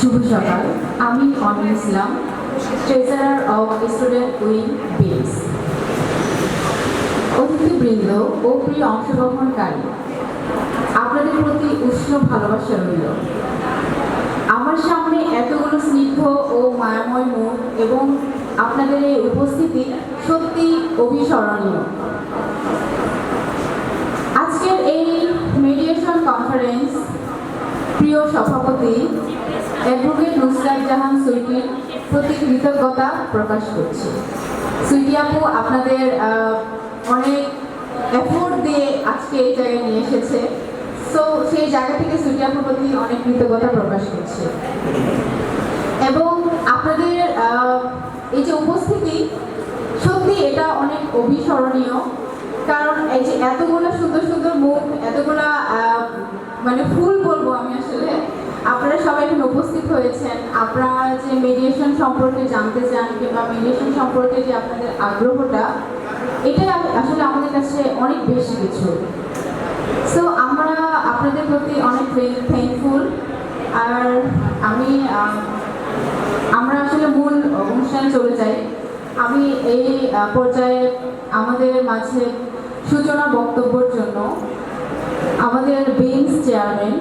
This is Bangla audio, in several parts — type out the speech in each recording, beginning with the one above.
শুভ সকাল। আমি Anil Islam, treasurer of student wing BS. অতিথিবৃন্দ ও প্রিয় অংশগ্রহণকারী, আপনাদের প্রতি উষ্ণ ভালোবাসা রইল। আমার সামনে এতগুলো স্নিগ্ধ ও মায়াময় মুখ এবং আপনাদের এই উপস্থিতি সত্যি অবিস্মরণীয়। আজকের এই মেডিয়েশন কনফারেন্স প্রিয় সভাপতি অ্যাডভোকেট নুসরাত জাহান সুইটির প্রতি কৃতজ্ঞতা প্রকাশ করছি। সুইটি আপু আপনাদের অনেক এফোর্ট দিয়ে আজকে এই জায়গায় নিয়ে এসেছে, সো সেই জায়গা থেকে সুইটি আপুর প্রতি অনেক কৃতজ্ঞতা প্রকাশ করছি। এবং আপনাদের এই যে উপস্থিতি, সত্যি এটা অনেক অবিস্মরণীয়। কারণ এই যে এতগুলো সুন্দর সুন্দর মুখ, এতগুলা মানে ফুল বলবো আমি আসলে, আপনারা সবাই এখানে উপস্থিত হয়েছেন। আপনারা যে মেডিয়েশন সম্পর্কে জানতে চান কিংবা মেডিয়েশন সম্পর্কে যে আপনাদের আগ্রহটা, এটাই আসলে আমাদের কাছে অনেক বেশি কিছু। সো আমরা আপনাদের প্রতি অনেক থ্যাঙ্কফুল। আর আমরা আসলে মূল অনুষ্ঠানে চলে যাই। আমি এই পর্যায়ে আমাদের মাঝে সূচনা বক্তব্যের জন্য আমাদের bench chairman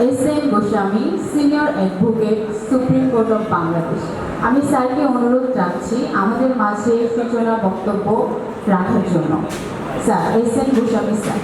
S N. Goswami, senior advocate, supreme court of Bangladesh, আমি স্যারকে অনুরোধ জানাচ্ছি আমাদের মাঝে সূচনা বক্তব্য রাখার জন্য। Sir, SN. গোস্বামী স্যার।